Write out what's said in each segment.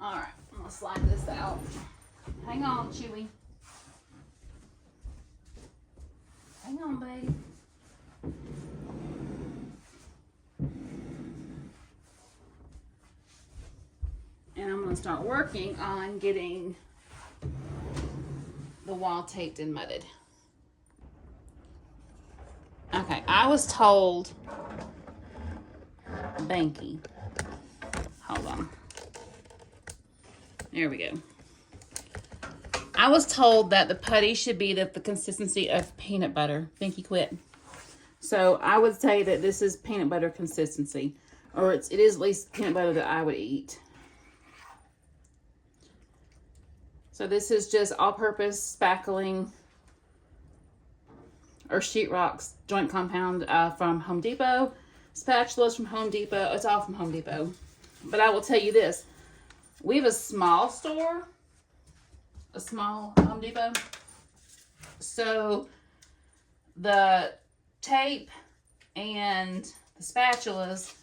All right, I'm gonna slide this out. Hang on, Chewy. Hang on, baby. And I'm gonna start working on getting the wall taped and mudded. Okay, I was told, Banky, hold on. There we go. I was told that the putty should be the consistency of peanut butter. Banky, quit. So I would say that this is peanut butter consistency, or it is at least peanut butter that I would eat. So this is just all-purpose spackling or sheetrock's joint compound from Home Depot. Spatulas from Home Depot. It's all from Home Depot. But I will tell you this. We have a small store. A small Home Depot. So the tape and the spatulas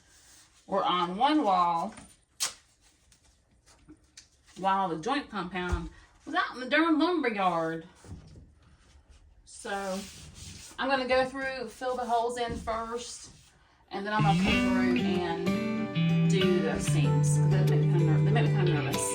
were on one wall while the joint compound was out in the darn lumber yard. So I'm going to go through, fill the holes in first, and then I'm going to come through and do the seams. They make me kind of nervous.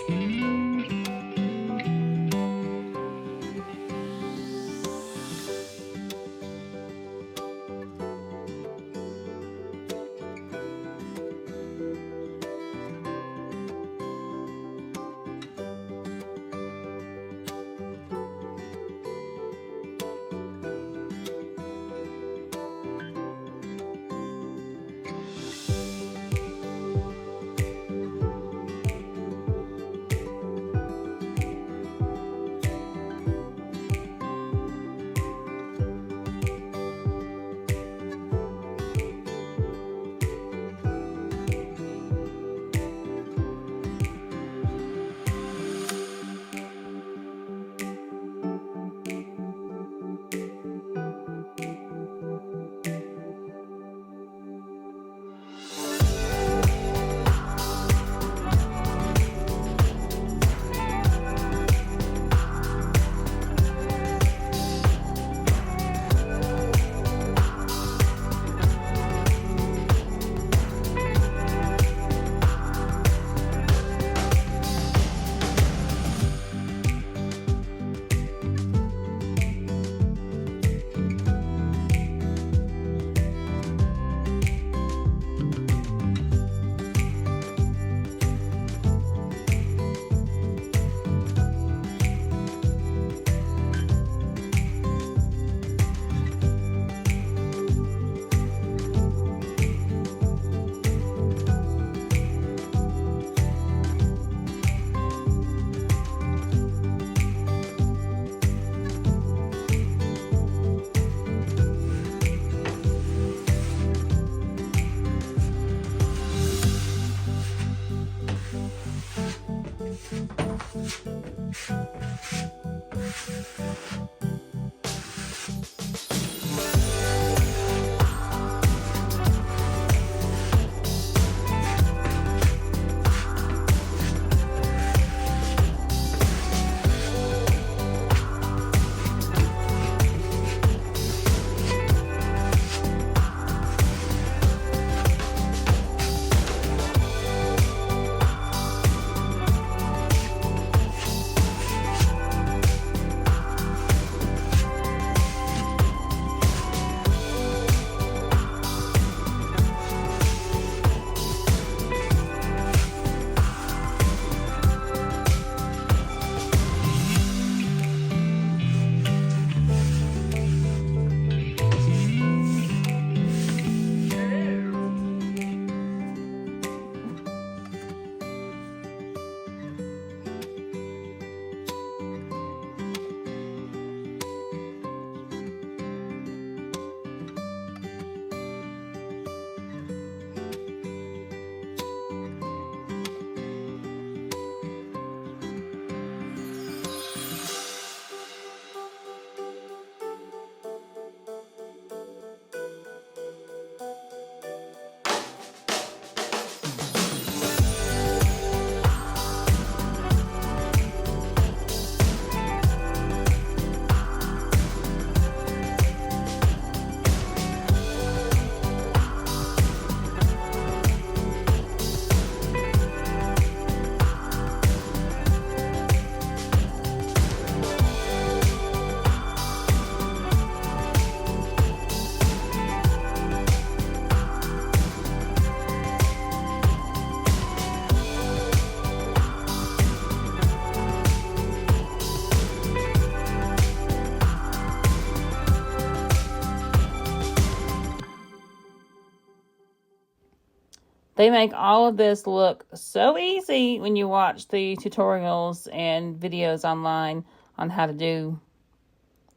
They make all of this look so easy when you watch the tutorials and videos online on how to do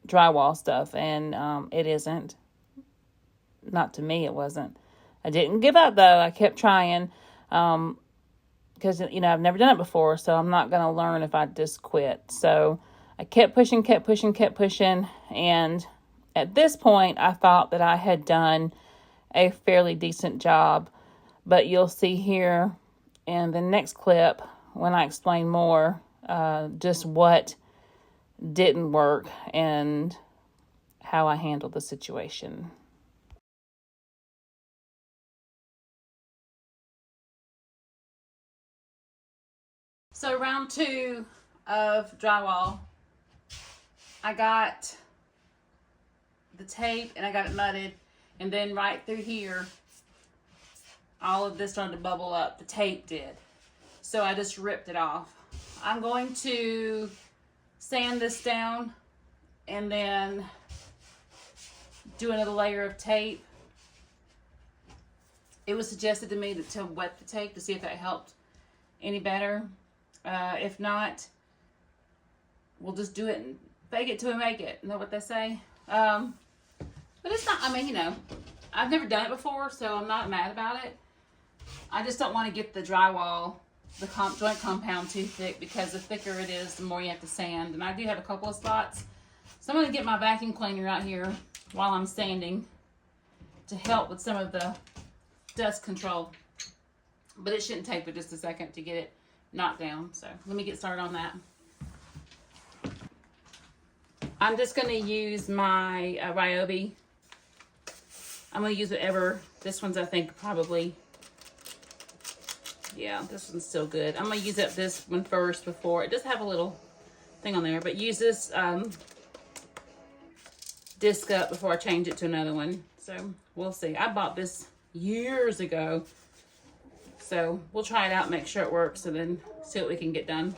drywall stuff, and it isn't. Not to me, it wasn't. I didn't give up, though. I kept trying because, I've never done it before, so I'm not going to learn if I just quit. So I kept pushing, and at this point, I thought that I had done a fairly decent job. But you'll see here in the next clip, when I explain more, just what didn't work and how I handled the situation. So round 2 of drywall, I got the tape and I got it mudded, and then right through here, all of this started to bubble up. The tape did. So I just ripped it off. I'm going to sand this down and then do another layer of tape. It was suggested to me to wet the tape to see if that helped any better. If not, we'll just do it and fake it till we make it. You know what they say? But it's not, I've never done it before, so I'm not mad about it. I just don't want to get the drywall, the joint compound too thick, because the thicker it is, the more you have to sand. And I do have a couple of spots. So I'm going to get my vacuum cleaner out here while I'm sanding to help with some of the dust control. But it shouldn't take but just a second to get it knocked down. So let me get started on that. I'm just going to use my Ryobi. I'm going to use whatever. This one's, I think, probably... Yeah, this one's still good. I'm going to use up this one first before. It does have a little thing on there, but use this disc up before I change it to another one. So we'll see. I bought this years ago. So we'll try it out, make sure it works, and then see what we can get done.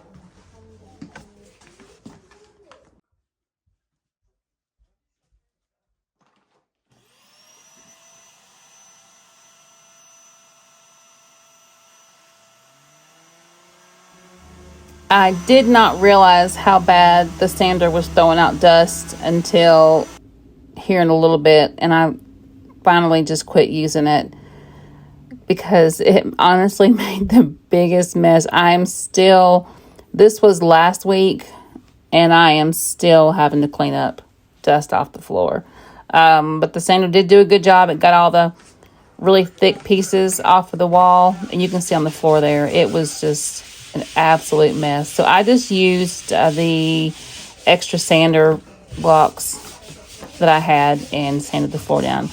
I did not realize how bad the sander was throwing out dust until here in a little bit, and I finally just quit using it because it honestly made the biggest mess. This was last week, and I am still having to clean up dust off the floor. But the sander did do a good job. It got all the really thick pieces off of the wall, and you can see on the floor there, it was just an absolute mess. So I just used the extra sander blocks that I had and sanded the floor down.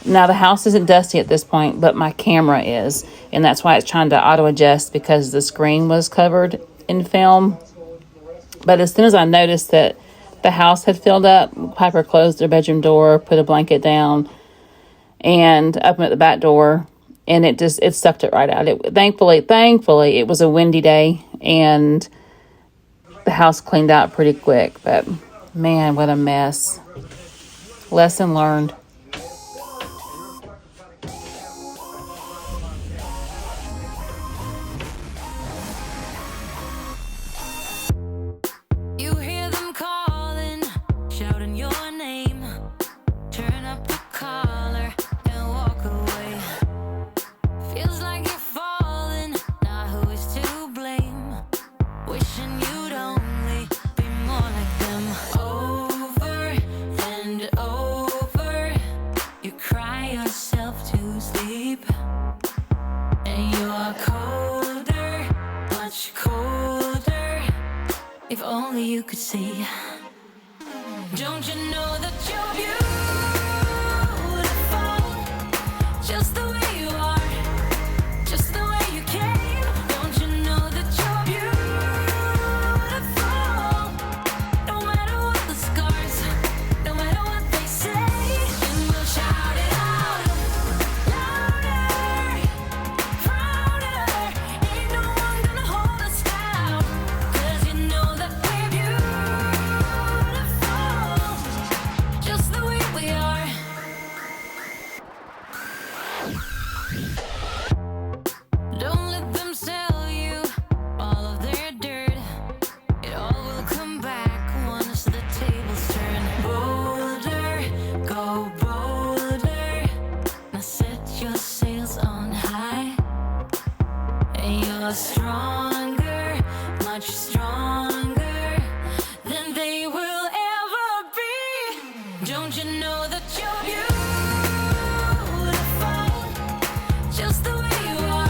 Now the house isn't dusty at this point, but my camera is, and that's why it's trying to auto adjust because the screen was covered in film. But as soon as I noticed that the house had filled up, Piper closed her bedroom door, put a blanket down, and opened up the back door, and it sucked it right out. Thankfully, it was a windy day, and the house cleaned out pretty quick. But man, what a mess. Lesson learned. You hear them calling, shouting your name. Turn up the collar and walk away. Feels like you're falling, now who is to blame? Wishing you'd only be more like them. Over and over, you cry yourself to sleep. And you're colder, much colder. If only you could see. Don't you know that you're beautiful, just the way you are, just the way you came. Don't you know that you're beautiful, no matter what the scars, no matter what they say. And we'll shout it out, louder, prouder. Ain't no one gonna hold us down, 'cause you know that we're beautiful, just the way you're stronger, much stronger than they will ever be. Don't you know that you're beautiful, just the way you are,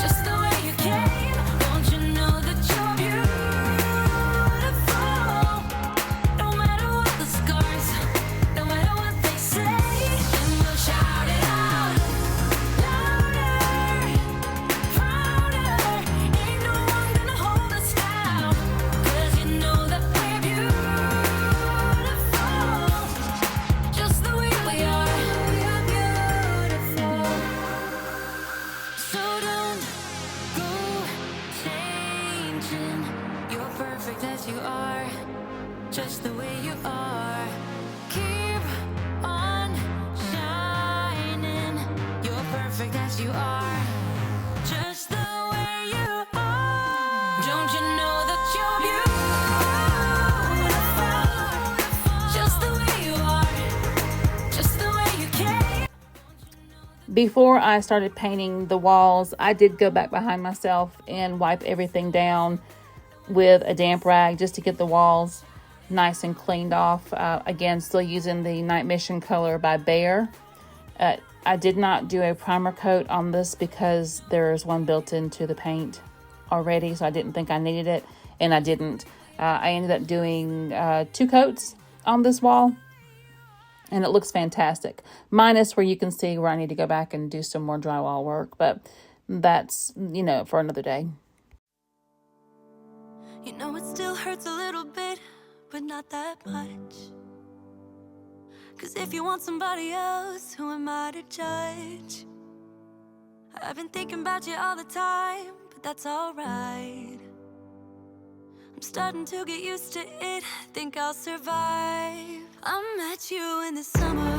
just the way you came. Don't you know that you're beautiful, no matter what the scars, no matter what they say. And we'll shout it out louder, prouder. Ain't no one gonna hold us down, 'cause you know that we're beautiful, just the way we are. We're beautiful. So don't go changing. You're perfect as you are, just the way you are. Keep on shining. You're perfect as you are, just the way you are. Don't you know that you're beautiful, just the way you are, just the way you came. Before I started painting the walls, I did go back behind myself and wipe everything down with a damp rag just to get the walls nice and cleaned off. Again, still using the Night Mission color by Bear. I did not do a primer coat on this because there's one built into the paint already, so I didn't think I needed it, and I didn't. I ended up doing 2 coats on this wall, and it looks fantastic. Minus where you can see where I need to go back and do some more drywall work, but that's, for another day. You know it still hurts a little bit, but not that much. 'Cause if you want somebody else, who am I to judge? I've been thinking about you all the time, but that's alright. I'm starting to get used to it, think I'll survive. I met you in the summer,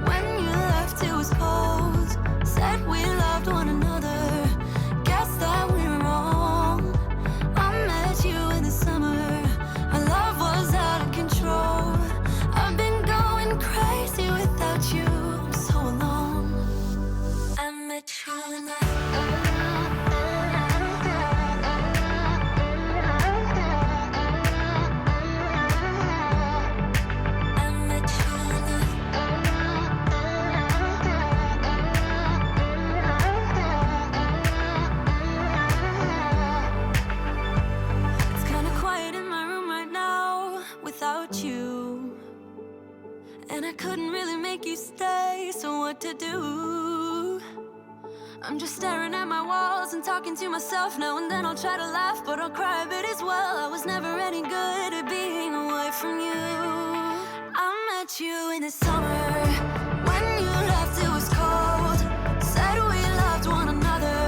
when you left it was cold. Said we loved one another, guess that we were wrong. I met you in the summer, our love was out of control. I've been going crazy without you, I'm so alone. I met you in the to do. I'm just staring at my walls and talking to myself. Now and then I'll try to laugh, but I'll cry a bit as well. I was never any good at being away from you. I met you in the summer, when you left it was cold. Said we loved one another,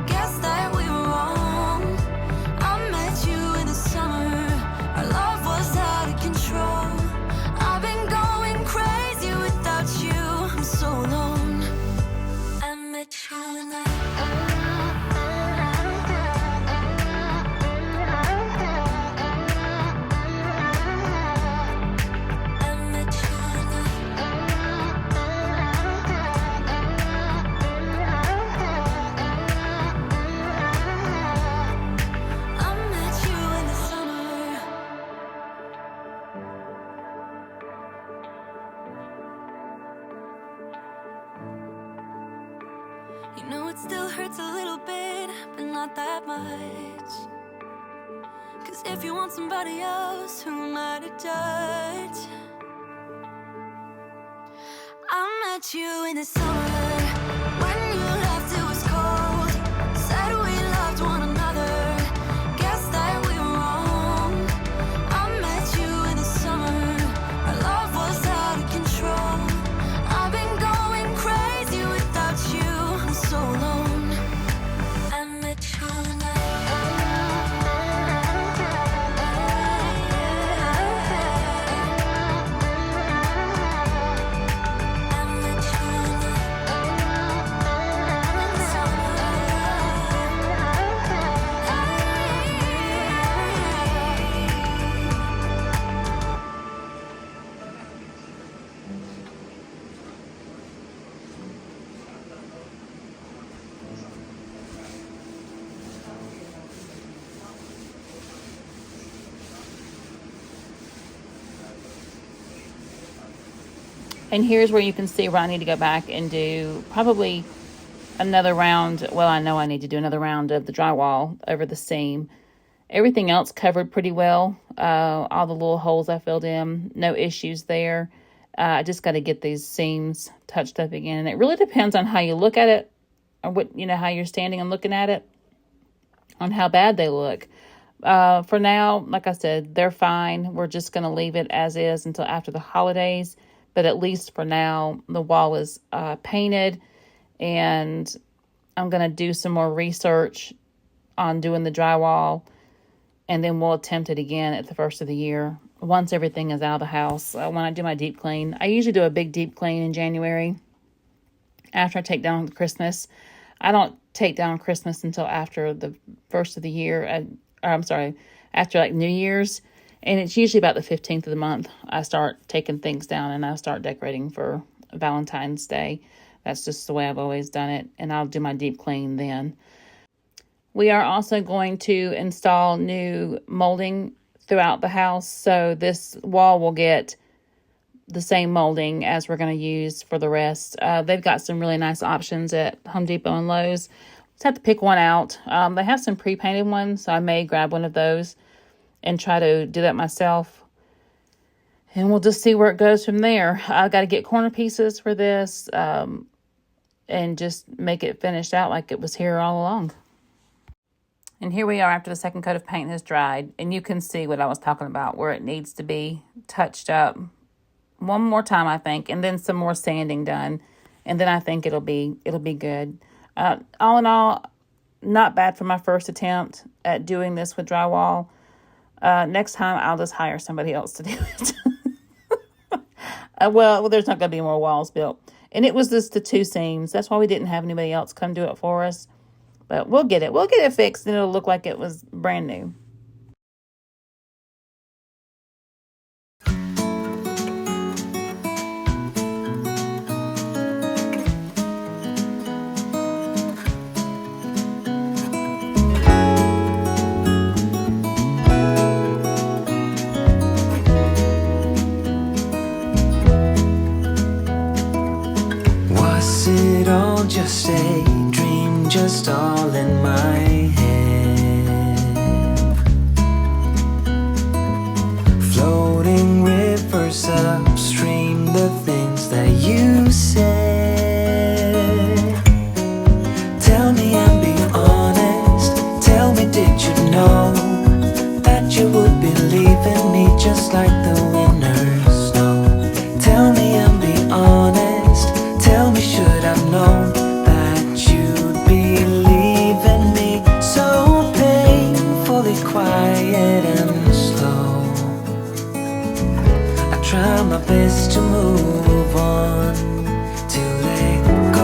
guess that we were wrong. I met you in the summer, our love was out of control. I've been going crazy without you, I'm so alone. I met you in the still hurts a little bit, but not that much. 'Cause if you want somebody else, who am I to judge? I met you in the summer, when you left it was cold. Said we loved one another, guess that we were wrong. I met you in the summer, our love was out of control. I've been going crazy without you, I'm so alone. I met you in the I met you in the And here's where you can see where I need to go back and do probably another round. Well, I know I need to do another round of the drywall over the seam. Everything else covered pretty well. All the little holes I filled in, no issues there. I just got to get these seams touched up again. And it really depends on how you look at it, or what, how you're standing and looking at it, on how bad they look. For now, like I said, they're fine. We're just going to leave it as is until after the holidays. But at least for now, the wall is painted, and I'm going to do some more research on doing the drywall, and then we'll attempt it again at the first of the year once everything is out of the house. When I do my deep clean, I usually do a big deep clean in January after I take down Christmas. I don't take down Christmas until after the first of the year. After like New Year's. And it's usually about the 15th of the month. I start taking things down and I start decorating for Valentine's Day. That's just the way I've always done it. And I'll do my deep clean then. We are also going to install new molding throughout the house. So this wall will get the same molding as we're going to use for the rest. They've got some really nice options at Home Depot and Lowe's. Just have to pick one out. They have some pre-painted ones, so I may grab one of those and try to do that myself. And we'll just see where it goes from there. I've got to get corner pieces for this and just make it finished out like it was here all along. And here we are after the second coat of paint has dried. And you can see what I was talking about, where it needs to be touched up one more time, I think, and then some more sanding done. And then I think it'll be good. All in all, not bad for my first attempt at doing this with drywall. Next time, I'll just hire somebody else to do it. Well, there's not going to be more walls built. And it was just the two seams. That's why we didn't have anybody else come do it for us. But we'll get it. We'll get it fixed, and it'll look like it was brand new. Was it all just a dream, just all in my head? Floating rivers upstream, the things that you said. Tell me and be honest. Tell me, did you know that you would be leaving me just like the winter's snow? Tell me and be honest. Tell me, should I've known that you'd be leaving me so painfully quiet and slow? I try my best to move on, to let go.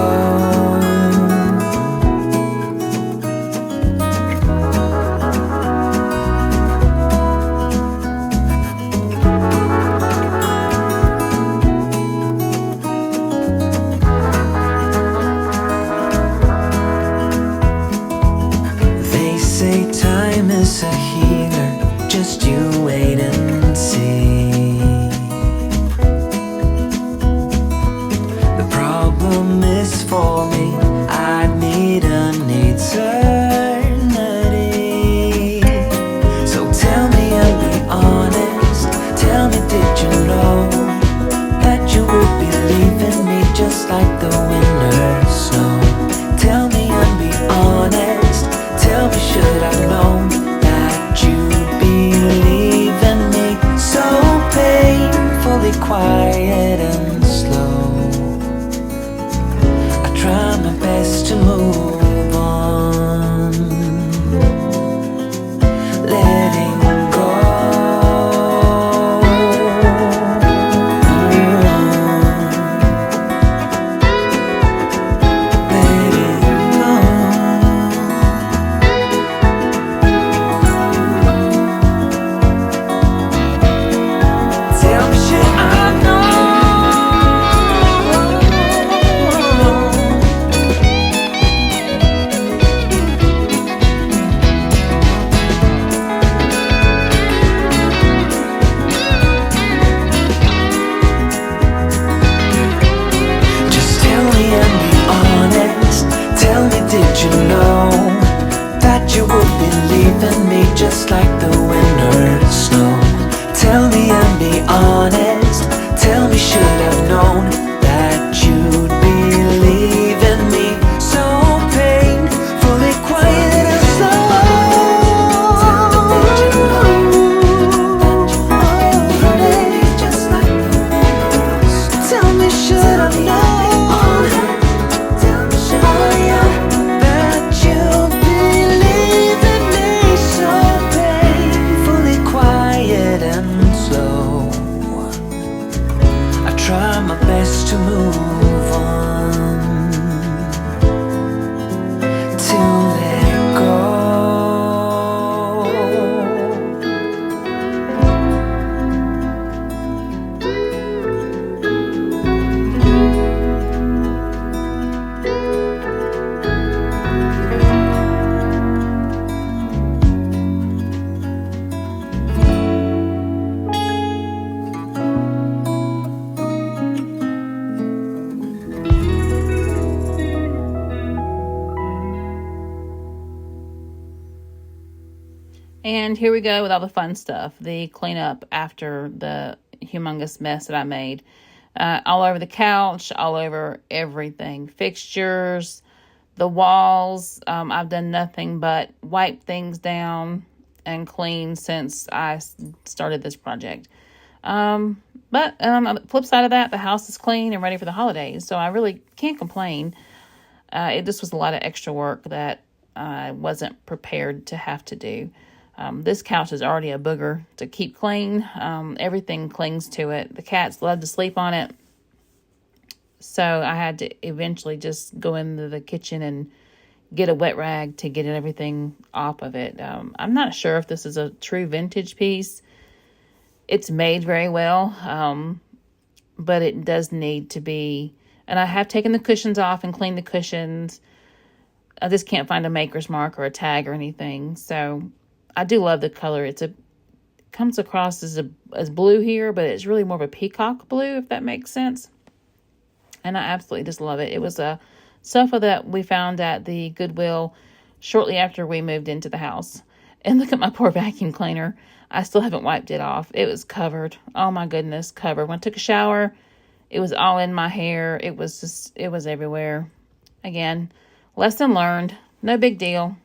leaving me just like the winter snow. Tell me and be honest. Tell me, should I've known that you'd be leaving me so painfully quiet and slow? Tell me, should I've known that you'd be leaving me so painfully quiet and slow? I try my best to move on, to let go. And here we go with all the fun stuff. The cleanup after the humongous mess that I made. All over the couch, all over everything. Fixtures, the walls. I've done nothing but wipe things down and clean since I started this project. But on the flip side of that, the house is clean and ready for the holidays. So I really can't complain. It just was a lot of extra work that I wasn't prepared to have to do. This couch is already a booger to keep clean. Everything clings to it. The cats love to sleep on it. So I had to eventually just go into the kitchen and get a wet rag to get everything off of it. I'm not sure if this is a true vintage piece. It's made very well, but it does need to be. And I have taken the cushions off and cleaned the cushions. I just can't find a maker's mark or a tag or anything. So I do love the color. It comes across as blue here, but it's really more of a peacock blue, if that makes sense. And I absolutely just love it. It was a sofa that we found at the Goodwill shortly after we moved into the house. And look at my poor vacuum cleaner. I still haven't wiped it off. It was covered. Oh my goodness, covered. When I took a shower, it was all in my hair. It was everywhere. Again, lesson learned. No big deal.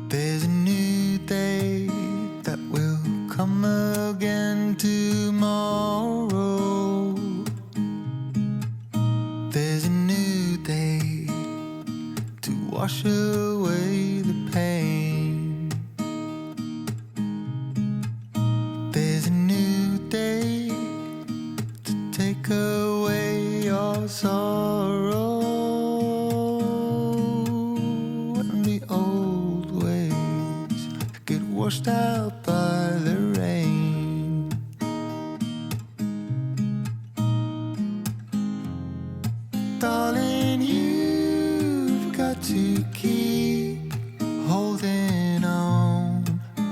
There's a new day that will come again tomorrow. There's a new day to wash away the pain. There's a new day to take away your sorrow. And the old ways get washed out by the rain. Darling, you've got to keep holding on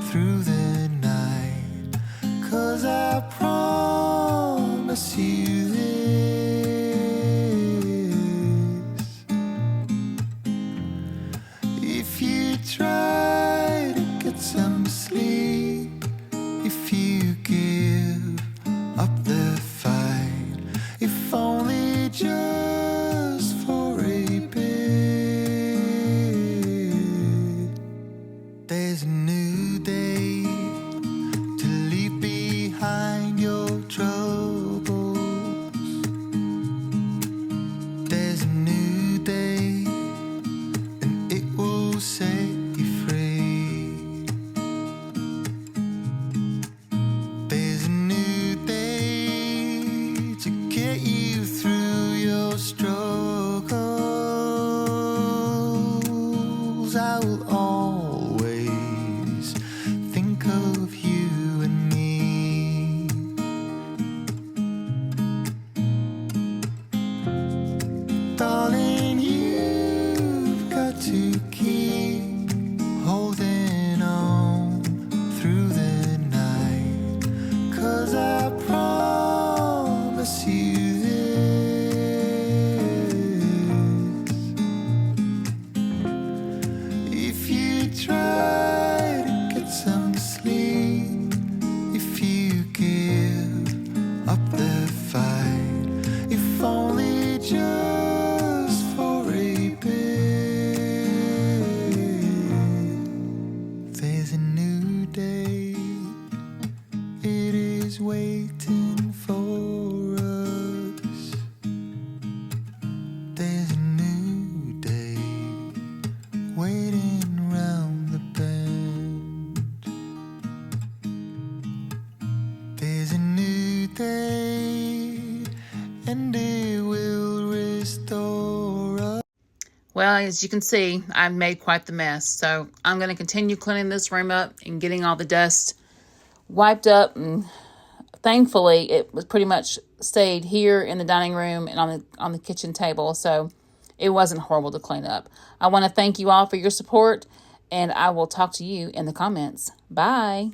through the night, 'cause I promise you this: if you try to get some sleep, if you give up the fight, if only just for a bit, there's a new day to leave behind your troubles. There's a new day, and it will set you free. There's a new day to get you through your struggles. I will always Well, as you can see, I've made quite the mess. So I'm going to continue cleaning this room up and getting all the dust wiped up. And thankfully, it was pretty much stayed here in the dining room and on the kitchen table. So it wasn't horrible to clean up. I want to thank you all for your support, and I will talk to you in the comments. Bye.